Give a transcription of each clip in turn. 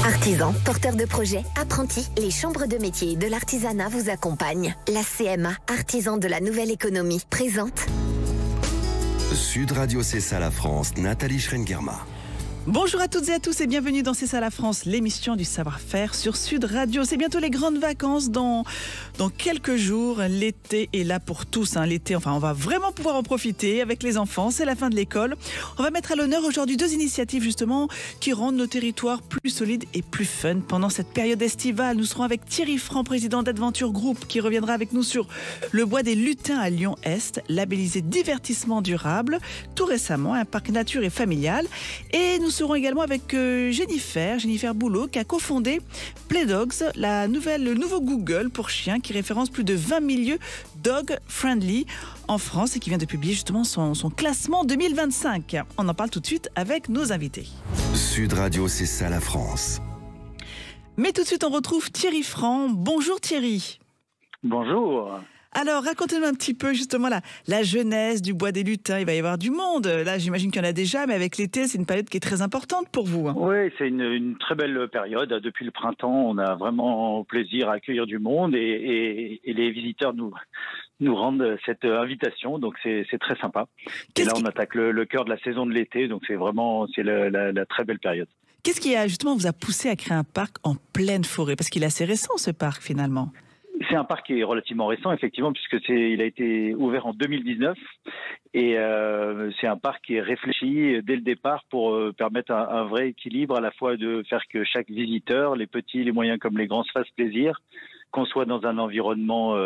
Artisans, porteurs de projets, apprentis, les chambres de métiers de l'artisanat vous accompagnent. La CMA, artisan de la nouvelle économie, présente Sud Radio, c'est ça la France, Nathalie Schrengerma. Bonjour à toutes et à tous et bienvenue dans C'est ça la France, l'émission du savoir-faire sur Sud Radio. C'est bientôt les grandes vacances dans quelques jours. L'été est là pour tous. L'été, on va vraiment pouvoir en profiter avec les enfants. C'est la fin de l'école. On va mettre à l'honneur aujourd'hui deux initiatives justement qui rendent nos territoires plus solides et plus fun. Pendant cette période estivale, nous serons avec Thierry Franc, président d'Adventure Group, qui reviendra avec nous sur le bois des Lutins à Lyon-Est, labellisé divertissement durable, tout récemment, un parc nature et familial. Et nous serons également avec Jennifer Boulot, qui a cofondé Playdogs, le nouveau Google pour chiens qui référence plus de 20 milieux dog friendly en France et qui vient de publier justement son classement 2025. On en parle tout de suite avec nos invités. Sud Radio, c'est ça la France. Mais tout de suite, on retrouve Thierry Franc. Bonjour Thierry. Bonjour. Alors, racontez-nous un petit peu justement la jeunesse du Bois des Lutins. Il va y avoir du monde. Là, j'imagine qu'il y en a déjà, mais avec l'été, c'est une période qui est très importante pour vous. Oui, c'est une très belle période. Depuis le printemps, on a vraiment plaisir à accueillir du monde et les visiteurs nous rendent cette invitation. Donc, c'est très sympa. Et là, on attaque le cœur de la saison de l'été. Donc, c'est la très belle période. Qu'est-ce qui vous a poussé à créer un parc en pleine forêt? Parce qu'il est assez récent, ce parc, finalement. C'est un parc qui est relativement récent, effectivement, puisque il a été ouvert en 2019. Et c'est un parc qui est réfléchi dès le départ pour permettre un vrai équilibre, à la fois de faire que chaque visiteur, les petits, les moyens comme les grands, se fassent plaisir, qu'on soit dans un environnement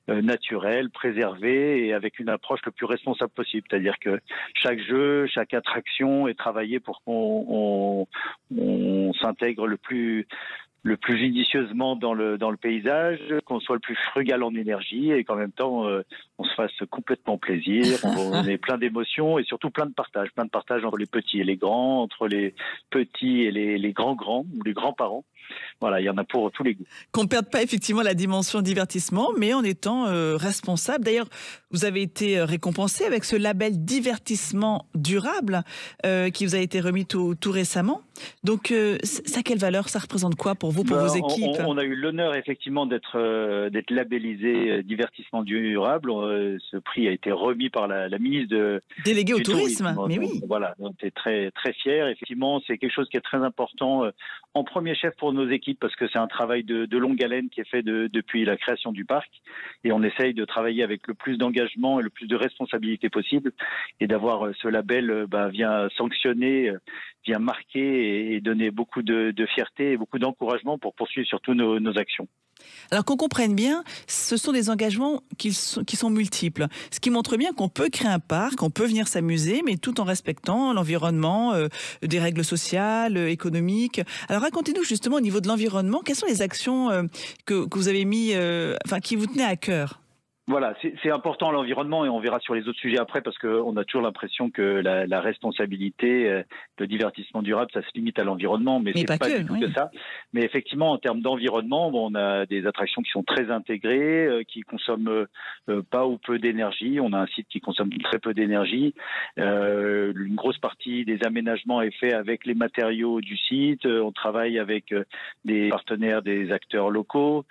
naturel, préservé et avec une approche le plus responsable possible. C'est-à-dire que chaque jeu, chaque attraction est travaillée pour qu'on s'intègre le plus judicieusement dans le paysage, qu'on soit le plus frugal en énergie et qu'en même temps on se fasse complètement plaisir, on ait plein d'émotions et surtout plein de partage entre les petits et les grands, entre les petits et les grands-grands ou les grands-parents. Voilà, il y en a pour tous les goûts. Qu'on ne perde pas effectivement la dimension divertissement, mais en étant responsable. D'ailleurs, vous avez été récompensé avec ce label divertissement durable qui vous a été remis tout récemment. Donc, ça a quelle valeur? Ça représente quoi pour vous, pour vos équipes? On a eu l'honneur effectivement d'être labellisé divertissement durable. Ce prix a été remis par la ministre déléguée au tourisme. Mais oui. Voilà, on était très très fiers. Effectivement, c'est quelque chose qui est très important en premier chef pour nos équipes parce que c'est un travail de longue haleine qui est fait depuis la création du parc et on essaye de travailler avec le plus d'engagement et le plus de responsabilité possible et d'avoir ce label vient sanctionner, vient marquer et donner beaucoup de fierté et beaucoup d'encouragement pour poursuivre surtout nos actions. Alors qu'on comprenne bien, ce sont des engagements qui sont multiples. Ce qui montre bien qu'on peut créer un parc, on peut venir s'amuser, mais tout en respectant l'environnement, des règles sociales, économiques. Alors racontez-nous justement au niveau de l'environnement, quelles sont les actions que vous avez qui vous tenaient à cœur? Voilà, c'est important l'environnement et on verra sur les autres sujets après parce qu'on a toujours l'impression que la responsabilité, le divertissement durable, ça se limite à l'environnement, mais c'est pas du tout que ça. Mais effectivement, en termes d'environnement, on a des attractions qui sont très intégrées, qui consomment pas ou peu d'énergie. On a un site qui consomme très peu d'énergie. Une grosse partie des aménagements est fait avec les matériaux du site. On travaille avec des partenaires, des acteurs locaux.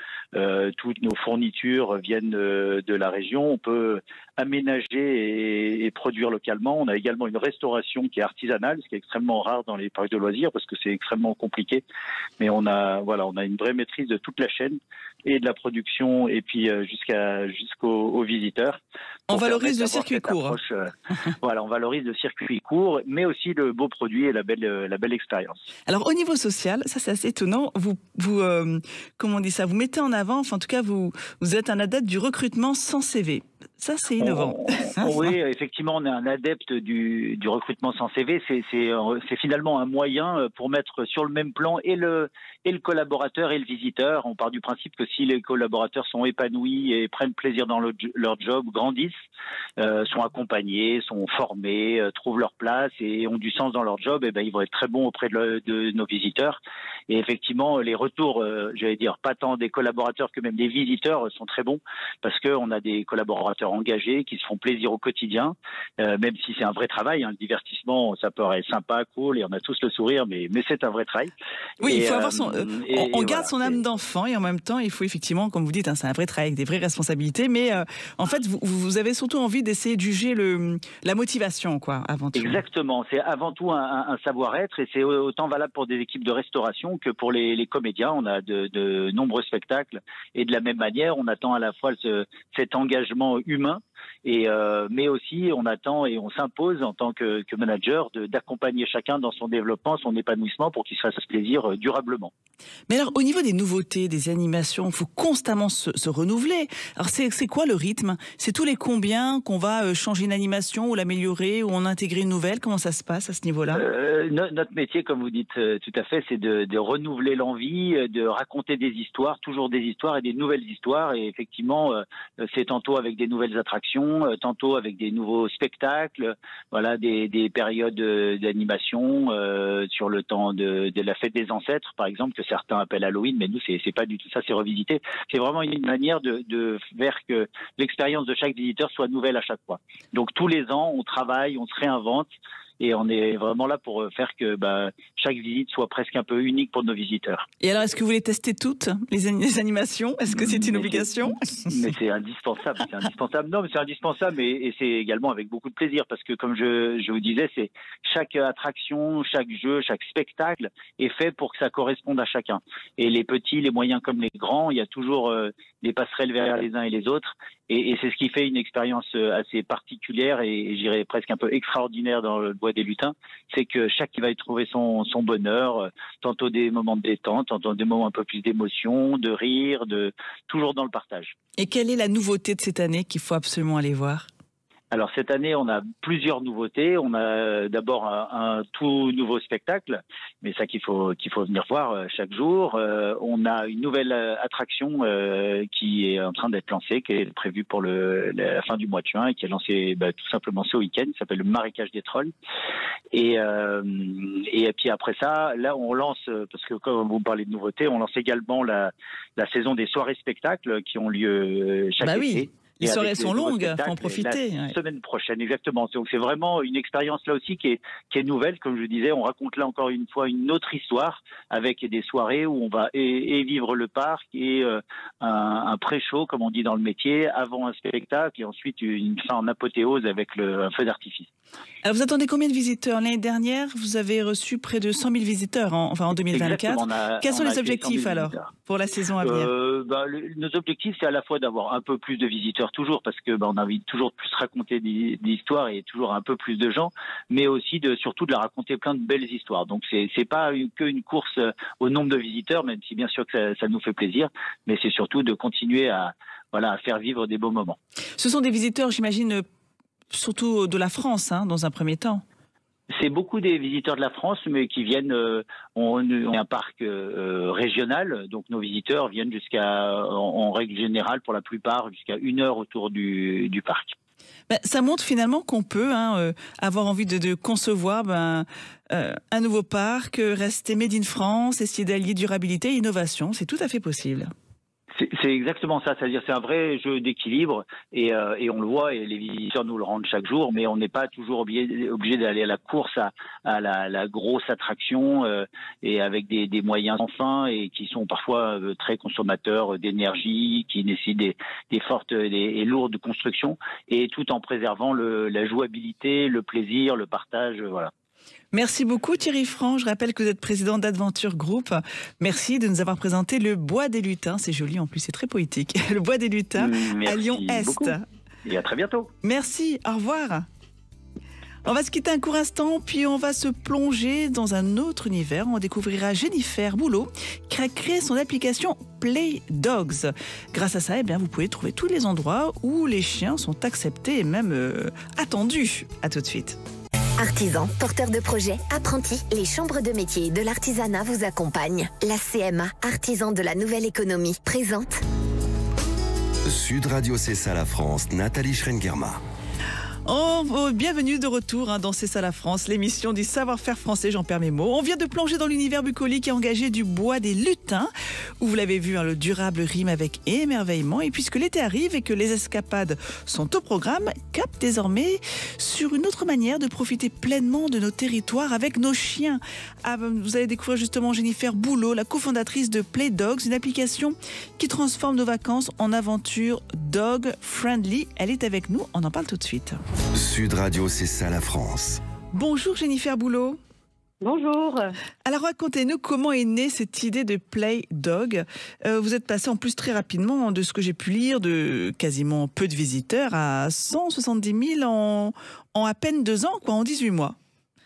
Toutes nos fournitures viennent de la région, on peut aménager et produire localement. On a également une restauration qui est artisanale, ce qui est extrêmement rare dans les parcs de loisirs parce que c'est extrêmement compliqué. Mais on a une vraie maîtrise de toute la chaîne et de la production et puis jusqu'aux visiteurs. On valorise le circuit court. On valorise le circuit court, mais aussi le beau produit et la belle expérience. Alors au niveau social, ça c'est assez étonnant. Vous comment on dit ça? Vous mettez en avant, en tout cas vous êtes un adepte du recrutement sans CV. Ça, c'est innovant. Oui, effectivement, on est un adepte du recrutement sans CV. C'est finalement un moyen pour mettre sur le même plan et le collaborateur et le visiteur. On part du principe que si les collaborateurs sont épanouis et prennent plaisir dans leur job, grandissent, sont accompagnés, sont formés, trouvent leur place et ont du sens dans leur job, ils vont être très bons auprès de nos visiteurs. Et effectivement, les retours, j'allais dire, pas tant des collaborateurs que même des visiteurs sont très bons parce qu'on a des collaborateurs engagés qui se font plaisir au quotidien, même si c'est un vrai travail. Le divertissement, ça peut être sympa, cool, et on a tous le sourire, mais c'est un vrai travail. Oui, il faut avoir on garde son âme d'enfant et en même temps, il faut effectivement, comme vous dites, c'est un vrai travail avec des vraies responsabilités. Mais en fait, vous avez surtout envie d'essayer de juger la motivation, quoi, avant tout. Exactement. C'est avant tout un savoir-être et c'est autant valable pour des équipes de restauration que pour les comédiens. On a de nombreux spectacles et de la même manière, on attend à la fois cet engagement humain. Mais aussi, on attend et on s'impose en tant que manager d'accompagner chacun dans son développement, son épanouissement pour qu'il se fasse plaisir durablement. Mais alors, au niveau des nouveautés, des animations, il faut constamment se renouveler. Alors, c'est quoi le rythme? C'est tous les combien qu'on va changer une animation ou l'améliorer ou en intégrer une nouvelle? Comment ça se passe à ce niveau-là? Notre métier, comme vous dites tout à fait, c'est de renouveler l'envie, de raconter des histoires, toujours des histoires et des nouvelles histoires. Et effectivement, c'est tantôt avec des nouvelles attractions, tantôt avec des nouveaux spectacles, voilà, des périodes d'animation sur le temps de la fête des ancêtres, par exemple, que certains appellent Halloween, mais nous, c'est pas du tout ça, c'est revisité. C'est vraiment une manière de faire que l'expérience de chaque visiteur soit nouvelle à chaque fois. Donc tous les ans, on travaille, on se réinvente. Et on est vraiment là pour faire que chaque visite soit presque un peu unique pour nos visiteurs. Et alors, est-ce que vous les testez toutes, les animations? Est-ce que c'est une obligation? Mais c'est indispensable. C'est indispensable. Non, mais c'est indispensable et c'est également avec beaucoup de plaisir parce que, comme je vous disais, c'est chaque attraction, chaque jeu, chaque spectacle est fait pour que ça corresponde à chacun. Et les petits, les moyens comme les grands, il y a toujours des passerelles vers les uns et les autres. Et c'est ce qui fait une expérience assez particulière et j'irais presque un peu extraordinaire dans le Bois des Lutins, c'est que chacun va y trouver son bonheur, tantôt des moments de détente, tantôt des moments un peu plus d'émotion, de rire, toujours dans le partage. Et quelle est la nouveauté de cette année qu'il faut absolument aller voir? Alors cette année, on a plusieurs nouveautés. On a d'abord un tout nouveau spectacle, mais ça qu'il faut venir voir chaque jour. On a une nouvelle attraction qui est en train d'être lancée, qui est prévue pour la fin du mois de juin et qui est lancée tout simplement ce week-end. Ça s'appelle le Marécage des Trolls. Et puis après ça, là on lance, parce que comme vous parlez de nouveautés, on lance également la saison des soirées spectacles qui ont lieu chaque été. Oui. Les soirées sont longues, il faut en profiter. La semaine prochaine, exactement. Donc c'est vraiment une expérience là aussi qui est nouvelle. Comme je disais, on raconte là encore une fois une autre histoire avec des soirées où on va et vivre le parc et un pré-show, comme on dit dans le métier, avant un spectacle et ensuite une fin en apothéose avec un feu d'artifice. Alors vous attendez combien de visiteurs? L'année dernière, vous avez reçu près de 100 000 visiteurs en 2024. Quels sont les objectifs alors pour la saison à venir? Nos objectifs, c'est à la fois d'avoir un peu plus de visiteurs toujours parce que on a envie de toujours plus raconter des histoires et toujours un peu plus de gens, mais aussi surtout de la raconter plein de belles histoires. Donc c'est pas qu'une course au nombre de visiteurs, même si bien sûr que ça nous fait plaisir, mais c'est surtout de continuer à faire vivre des beaux moments. Ce sont des visiteurs, j'imagine, surtout de la France, dans un premier temps. C'est beaucoup des visiteurs de la France, mais qui viennent. On est un parc régional, donc nos visiteurs viennent en règle générale, pour la plupart, jusqu'à 1 heure autour du parc. Ça montre finalement qu'on peut avoir envie de concevoir un nouveau parc, rester made in France, essayer d'allier durabilité et innovation. C'est tout à fait possible. C'est exactement ça, c'est-à-dire c'est un vrai jeu d'équilibre et on le voit et les visiteurs nous le rendent chaque jour, mais on n'est pas toujours obligé d'aller à la course à la grosse attraction et avec des moyens sans fin et qui sont parfois très consommateurs d'énergie, qui nécessitent des fortes et lourdes constructions et tout en préservant la jouabilité, le plaisir, le partage, voilà. Merci beaucoup Thierry Franc. Je rappelle que vous êtes président d'Adventure Group. Merci de nous avoir présenté le Bois des Lutins. C'est joli en plus, c'est très poétique. Le Bois des Lutins à Lyon-Est. Beaucoup. Et à très bientôt. Merci, au revoir. On va se quitter un court instant, puis on va se plonger dans un autre univers. On découvrira Jennifer Boulot, qui a créé son application Play Dogs. Grâce à ça, vous pouvez trouver tous les endroits où les chiens sont acceptés et même attendus. À tout de suite. Artisans, porteurs de projets, apprentis, les chambres de métiers de l'artisanat vous accompagnent. La CMA, artisan de la nouvelle économie, présente Sud Radio, c'est ça la France, Nathalie Schrengerma. Bienvenue de retour dans C'est ça la France, l'émission du savoir-faire français, j'en perds mes mots. On vient de plonger dans l'univers bucolique et engagé du bois des lutins, où vous l'avez vu, le durable rime avec émerveillement. Et puisque l'été arrive et que les escapades sont au programme, cap désormais sur une autre manière de profiter pleinement de nos territoires avec nos chiens. Vous allez découvrir justement Jennifer Boulot, la cofondatrice de Play Dogs, une application qui transforme nos vacances en aventure dog friendly. Elle est avec nous, on en parle tout de suite. Sud Radio, c'est ça la France. Bonjour Jennifer Boulot. Bonjour. Alors racontez-nous comment est née cette idée de Play Dog. Vous êtes passé en plus très rapidement, de ce que j'ai pu lire, de quasiment peu de visiteurs à 170 000 en à peine 2 ans, en 18 mois.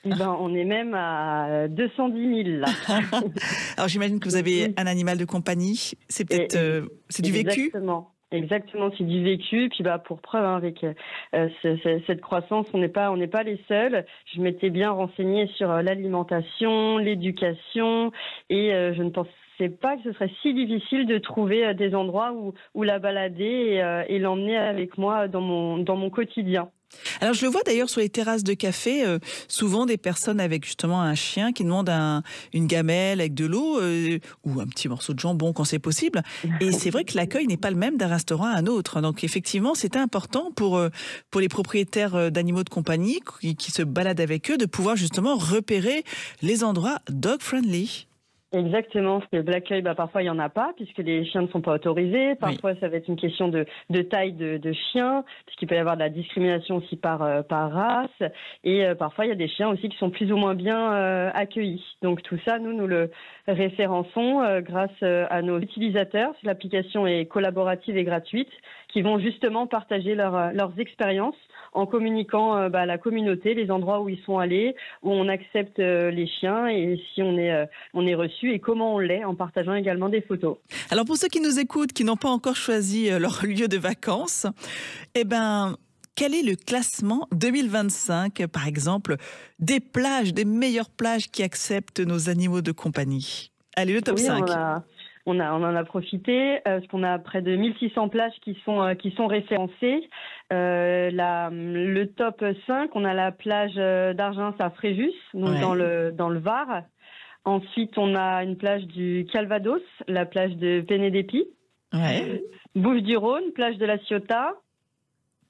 On est même à 210 000 là. Alors j'imagine que vous avez un animal de compagnie. C'est peut-être c'est du vécu. Exactement, c'est du vécu. Puis pour preuve, avec cette croissance, on n'est pas les seuls. Je m'étais bien renseignée sur l'alimentation, l'éducation, et je ne pensais pas que ce serait si difficile de trouver des endroits où la balader et l'emmener avec moi dans mon quotidien. Alors je le vois d'ailleurs sur les terrasses de café, souvent des personnes avec justement un chien qui demandent une gamelle avec de l'eau ou un petit morceau de jambon quand c'est possible. Et c'est vrai que l'accueil n'est pas le même d'un restaurant à un autre. Donc effectivement, c'était important pour les propriétaires d'animaux de compagnie qui se baladent avec eux de pouvoir justement repérer les endroits dog-friendly. Exactement, parce que l'accueil, parfois il n'y en a pas, puisque les chiens ne sont pas autorisés. Parfois, ça va être une question de taille de chien, puisqu'il peut y avoir de la discrimination aussi par race. Et parfois, il y a des chiens aussi qui sont plus ou moins bien accueillis. Donc tout ça, nous le référençons grâce à nos utilisateurs. L'application est collaborative et gratuite, qui vont justement partager leurs expériences en communiquant à la communauté les endroits où ils sont allés, où on accepte les chiens et si on est reçu et comment on l'est, en partageant également des photos. Alors pour ceux qui nous écoutent, qui n'ont pas encore choisi leur lieu de vacances, quel est le classement 2025, par exemple, des meilleures plages qui acceptent nos animaux de compagnie? Allez, le top 5. On en a profité, parce qu'on a près de 1600 plages qui sont référencées. Le top 5, on a la plage d'Argins à Fréjus, donc dans le Var. Ensuite, on a une plage du Calvados, la plage de Pénédépi. Bouches-du-Rhône, plage de la Ciotat.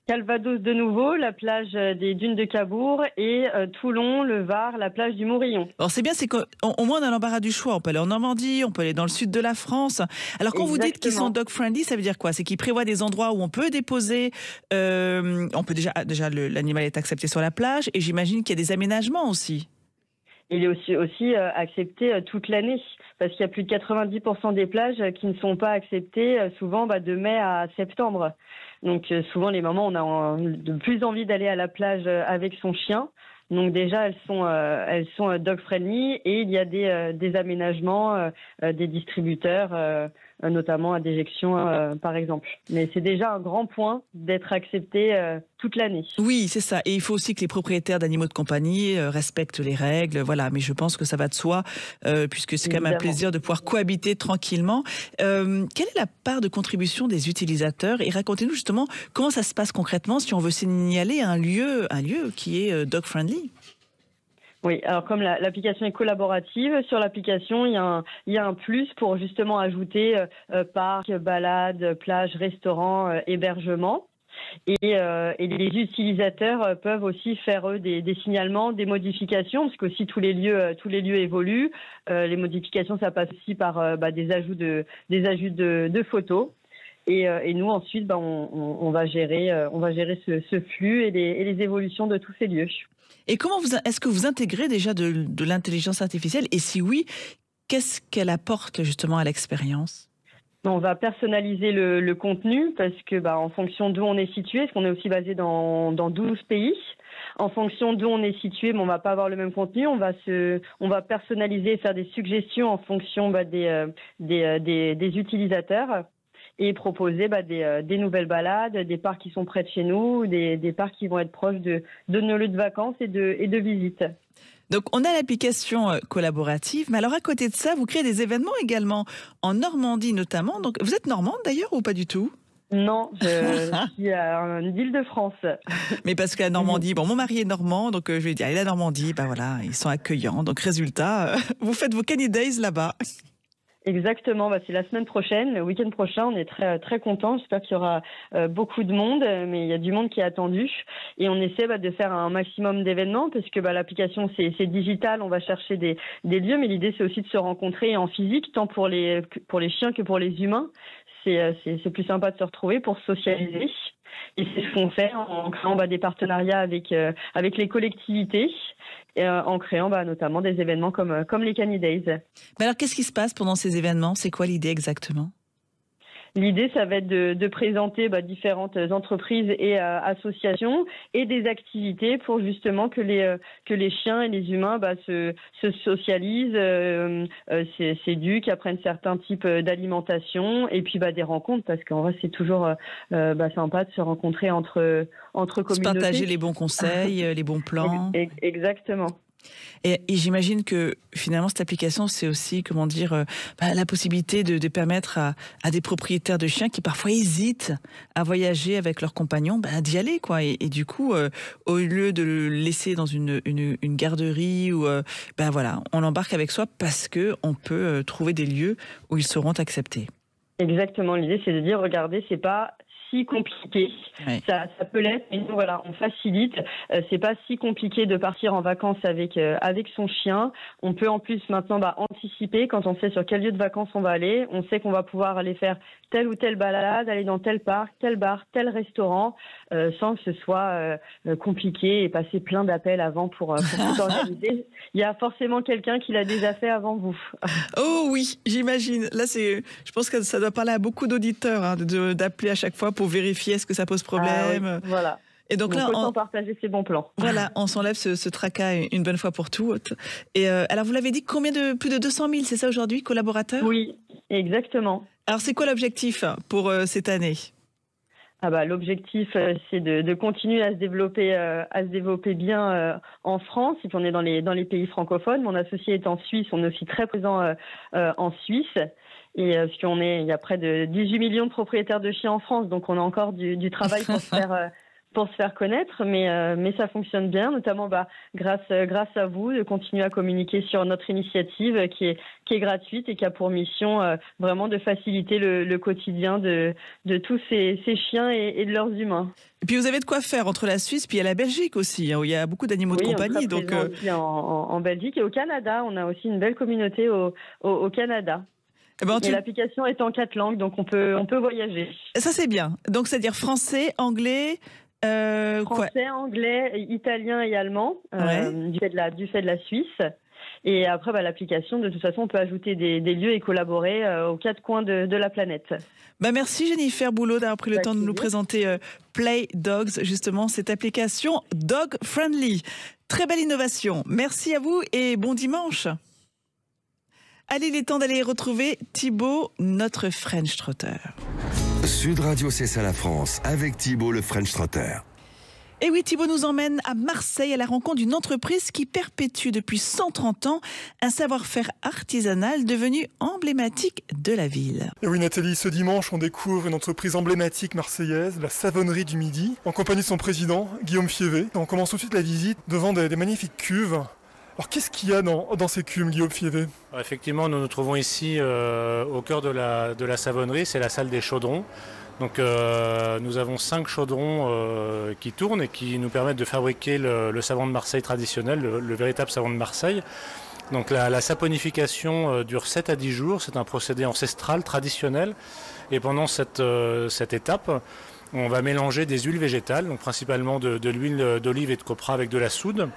Calvados de nouveau, la plage des Dunes de Cabourg, et Toulon, le Var, la plage du Mourillon. Alors c'est bien, c'est qu'au moins on a l'embarras du choix. On peut aller en Normandie, on peut aller dans le sud de la France. Alors quand vous dites qu'ils sont dog-friendly, ça veut dire quoi? C'est qu'ils prévoient des endroits où on peut déposer, on peut déjà l'animal est accepté sur la plage, et j'imagine qu'il y a des aménagements aussi. Il est aussi accepté toute l'année, parce qu'il y a plus de 90% des plages qui ne sont pas acceptées, souvent de mai à septembre. Donc souvent les mamans, on a de plus envie d'aller à la plage avec son chien. Donc déjà elles sont dog friendly, et il y a des aménagements des distributeurs, notamment à déjection par exemple. Mais c'est déjà un grand point d'être accepté toute l'année. Oui, c'est ça. Et il faut aussi que les propriétaires d'animaux de compagnie respectent les règles. Voilà, mais je pense que ça va de soi, puisque c'est quand même un plaisir de pouvoir cohabiter tranquillement. Quelle est la part de contribution des utilisateurs? Et racontez-nous justement comment ça se passe concrètement si on veut signaler un lieu qui est dog-friendly. Oui, alors comme l'application est collaborative, sur l'application, il y a un plus pour justement ajouter parc, balade, plage, restaurant, hébergement. Et les utilisateurs peuvent aussi faire eux des signalements, des modifications, parce que aussi tous les lieux évoluent. Les modifications, ça passe aussi par des ajouts de photos. Et nous ensuite, on va gérer ce flux et les évolutions de tous ces lieux. Et est-ce que vous intégrez déjà de l'intelligence artificielle? Et si oui, qu'est-ce qu'elle apporte justement à l'expérience? On va personnaliser le contenu, parce que en fonction d'où on est situé, parce qu'on est aussi basé dans 12 pays, en fonction d'où on est situé, on va pas avoir le même contenu. On va personnaliser et faire des suggestions en fonction des utilisateurs, et proposer des nouvelles balades, des parcs qui sont près de chez nous, des parcs qui vont être proches de nos lieux de vacances et de visites. Donc on a l'application collaborative, mais alors à côté de ça, vous créez des événements également, en Normandie notamment. Donc vous êtes normande d'ailleurs ou pas du tout? Non, je suis à l'Île-de-France. Mais parce que la Normandie, bon, mon mari est normand, donc je lui ai dit, allez, la Normandie, ben voilà, ils sont accueillants. Donc résultat, vous faites vos Canny Days là-bas. Exactement, c'est la semaine prochaine, le week-end prochain, on est très très contents. J'espère qu'il y aura beaucoup de monde, mais il y a du monde qui est attendu et on essaie de faire un maximum d'événements parce que l'application c'est digital, on va chercher des lieux, mais l'idée c'est aussi de se rencontrer en physique, tant pour les chiens que pour les humains. C'est plus sympa de se retrouver pour socialiser. Et c'est ce qu'on fait en créant des partenariats avec les collectivités et en créant notamment des événements comme les Canny Days. Mais alors, qu'est-ce qui se passe pendant ces événements? C'est quoi l'idée exactement? L'idée, ça va être de présenter différentes entreprises et associations et des activités pour justement que les chiens et les humains se socialisent, s'éduquent, apprennent certains types d'alimentation et puis des rencontres parce qu'en vrai, c'est toujours sympa de se rencontrer entre communautés. Se partager les bons conseils, les bons plans. Exactement. Et j'imagine que finalement cette application c'est aussi la possibilité de permettre à des propriétaires de chiens qui parfois hésitent à voyager avec leurs compagnons d'y aller quoi et du coup au lieu de le laisser dans une garderie ou on l'embarque avec soi parce que on peut trouver des lieux où ils seront acceptés. Exactement, l'idée c'est de dire regardez, c'est pas si compliqué. Oui. Ça peut l'être, mais nous, on facilite. C'est pas si compliqué de partir en vacances avec son chien. On peut en plus maintenant anticiper quand on sait sur quel lieu de vacances on va aller. On sait qu'on va pouvoir aller faire telle ou telle balade, aller dans tel parc, tel bar, tel restaurant, sans que ce soit compliqué et passer plein d'appels avant pour tout organiser. Il y a forcément quelqu'un qui l'a déjà fait avant vous. Oh oui, j'imagine. Là, je pense que ça doit parler à beaucoup d'auditeurs d'appeler à chaque fois pour vérifier est-ce que ça pose problème. Ah oui, voilà. Et donc là, on peut partager ses bons plans. Voilà, on s'enlève ce tracas une bonne fois pour toutes. Et alors, vous l'avez dit, plus de 200 000, c'est ça aujourd'hui, collaborateurs? Oui, exactement. Alors, c'est quoi l'objectif pour cette année? L'objectif, c'est de continuer à se développer bien en France. Et puis on est dans les pays francophones. Mon associé est en Suisse. On est aussi très présent en Suisse. Et parce il y a près de 18 millions de propriétaires de chiens en France, donc on a encore du travail pour se faire connaître, mais ça fonctionne bien, notamment grâce à vous, de continuer à communiquer sur notre initiative qui est gratuite et qui a pour mission vraiment de faciliter le quotidien de tous ces chiens et de leurs humains. Et puis vous avez de quoi faire entre la Suisse puis la Belgique aussi, où il y a beaucoup d'animaux de compagnie. Donc aussi en Belgique et au Canada, on a aussi une belle communauté au Canada. Et l'application est en 4 langues, donc on peut voyager. Ça c'est bien. Donc c'est-à-dire français, anglais. Français, anglais, italien et allemand, du fait de la Suisse. Et après, l'application, de toute façon, on peut ajouter des lieux et collaborer aux 4 coins de la planète. Merci Jennifer Boulot d'avoir pris le temps de nous présenter Play Dogs, justement, cette application dog friendly. Très belle innovation. Merci à vous et bon dimanche. Allez, il est temps d'aller retrouver Thibaut, notre French Trotter. Sud Radio, c'est ça la France, avec Thibaut, le French Trotter. Et oui, Thibaut nous emmène à Marseille à la rencontre d'une entreprise qui perpétue depuis 130 ans un savoir-faire artisanal devenu emblématique de la ville. Et oui Nathalie, ce dimanche on découvre une entreprise emblématique marseillaise, la Savonnerie du Midi, en compagnie de son président, Guillaume Fievé. On commence tout de suite la visite devant des magnifiques cuves. Alors qu'est-ce qu'il y a dans ces cuves, Guillaume Fievé? Effectivement, nous nous trouvons ici au cœur de la savonnerie, c'est la salle des chaudrons. Donc nous avons 5 chaudrons qui tournent et qui nous permettent de fabriquer le savon de Marseille traditionnel, le véritable savon de Marseille. Donc la saponification dure 7 à 10 jours, c'est un procédé ancestral, traditionnel. Et pendant cette étape, on va mélanger des huiles végétales, donc principalement de l'huile d'olive et de copra avec de la soude.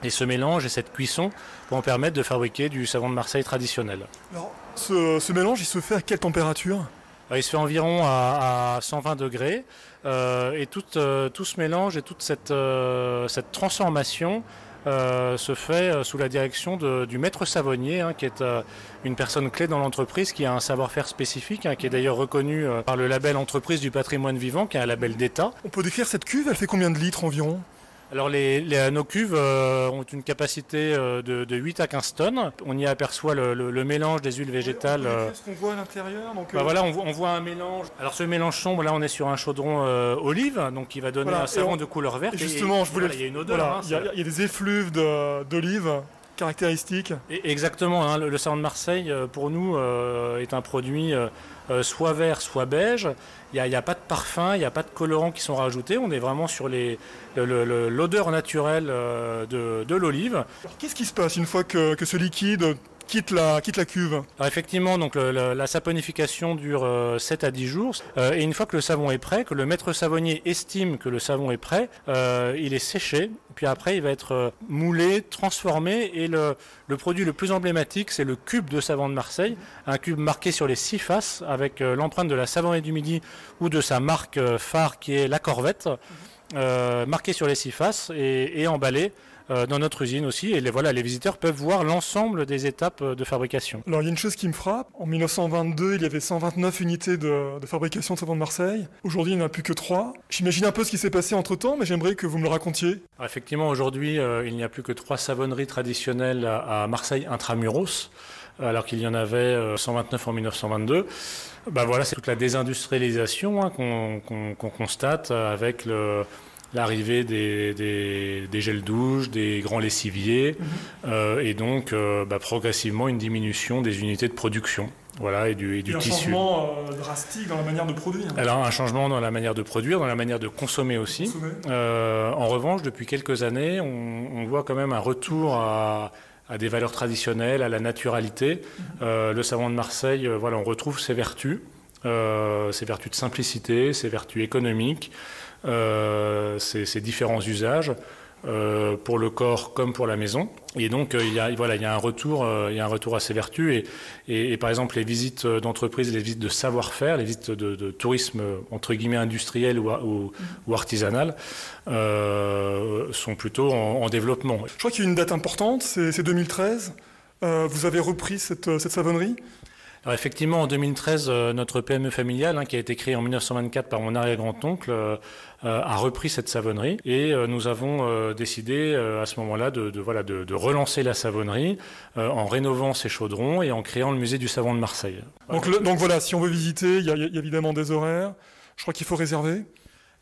Et ce mélange et cette cuisson vont permettre de fabriquer du savon de Marseille traditionnel. Alors, ce mélange, il se fait à quelle température ? Il se fait environ à 120 degrés. Et tout ce mélange et toute cette transformation se fait sous la direction du maître savonnier, qui est une personne clé dans l'entreprise, qui a un savoir-faire spécifique, qui est d'ailleurs reconnu par le label Entreprise du patrimoine vivant, qui est un label d'État. On peut décrire cette cuve, elle fait combien de litres environ ? Alors nos cuves ont une capacité de 8 à 15 tonnes. On y aperçoit le mélange des huiles végétales. Ce qu'on voit à l'intérieur. Voilà, on voit un mélange. Alors ce mélange sombre, là on est sur un chaudron olive, donc qui va donner un savon de couleur verte. Et justement, il y a une odeur. Il y a des effluves d'olive caractéristiques. Exactement, hein, le savon de Marseille, pour nous, est un produit soit vert, soit beige. Il n'y a pas de parfum, il n'y a pas de colorants qui sont rajoutés. On est vraiment sur l'odeur naturelle de l'olive. Qu'est-ce qui se passe une fois que ce liquide quitte la cuve? Alors effectivement, donc la saponification dure 7 à 10 jours. Et une fois que le savon est prêt, que le maître savonnier estime que le savon est prêt, il est séché. Puis après, il va être moulé, transformé. Et le produit le plus emblématique, c'est le cube de savon de Marseille. Un cube marqué sur les 6 faces avec l'empreinte de la Savonnerie du Midi ou de sa marque phare qui est la Corvette, marqué sur les 6 faces et emballé dans notre usine aussi. Et les visiteurs peuvent voir l'ensemble des étapes de fabrication. Alors il y a une chose qui me frappe. En 1922, il y avait 129 unités de fabrication de savon de Marseille. Aujourd'hui, il n'y en a plus que 3. J'imagine un peu ce qui s'est passé entre-temps, mais j'aimerais que vous me le racontiez. Alors, effectivement, aujourd'hui, il n'y a plus que 3 savonneries traditionnelles à Marseille intramuros, alors qu'il y en avait 129 en 1922. Voilà, c'est toute la désindustrialisation qu'on constate avec l'arrivée des gels douches, des grands lessiviers, et donc progressivement une diminution des unités de production. Voilà, et du tissu. Un changement drastique dans la manière de produire. Alors un changement dans la manière de produire, dans la manière de consommer aussi. En revanche, depuis quelques années, on voit quand même un retour à des valeurs traditionnelles, à la naturalité. Le savon de Marseille, on retrouve ses vertus de simplicité, ses vertus économiques, ses différents usages pour le corps comme pour la maison. Et donc il y a un retour à ces vertus et par exemple les visites d'entreprise, les visites de savoir-faire, les visites de tourisme entre guillemets industriel ou artisanal sont plutôt en développement. Je crois qu'il y a une date importante, c'est 2013. Vous avez repris cette savonnerie? Alors effectivement, en 2013, notre PME familiale, qui a été créée en 1924 par mon arrière-grand-oncle, a repris cette savonnerie. Et nous avons décidé à ce moment-là de relancer la savonnerie en rénovant ses chaudrons et en créant le musée du savon de Marseille. Donc voilà, si on veut visiter, il y a évidemment des horaires. Je crois qu'il faut réserver.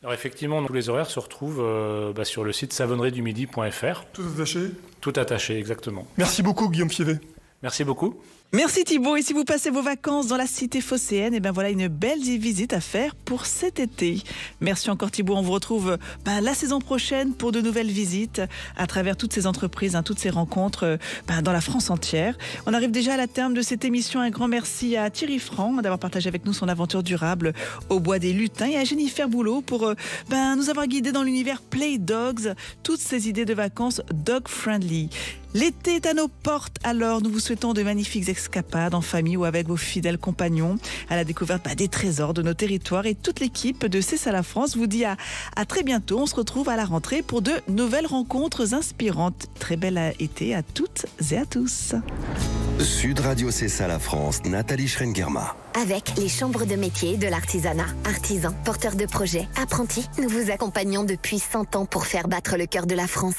Alors effectivement, tous les horaires se retrouvent sur le site savonnerie-du-midi.fr. Tout attaché? Tout attaché, exactement. Merci beaucoup, Guillaume Fievé. Merci beaucoup. Merci Thibaut. Et si vous passez vos vacances dans la cité phocéenne, voilà une belle visite à faire pour cet été. Merci encore Thibaut. On vous retrouve la saison prochaine pour de nouvelles visites à travers toutes ces entreprises, toutes ces rencontres dans la France entière. On arrive déjà à la terme de cette émission. Un grand merci à Thierry Franc d'avoir partagé avec nous son aventure durable au Bois des Lutins et à Jennifer Boulot pour nous avoir guidés dans l'univers Play Dogs, toutes ces idées de vacances dog friendly. L'été est à nos portes, alors nous vous souhaitons de magnifiques escapades en famille ou avec vos fidèles compagnons à la découverte des trésors de nos territoires. Et toute l'équipe de C'est ça la France vous dit à très bientôt. On se retrouve à la rentrée pour de nouvelles rencontres inspirantes. Très bel été à toutes et à tous. Sud Radio C'est ça la France, Nathalie Schrengerma. Avec les chambres de métiers de l'artisanat, artisans, porteurs de projets, apprentis, nous vous accompagnons depuis 100 ans pour faire battre le cœur de la France.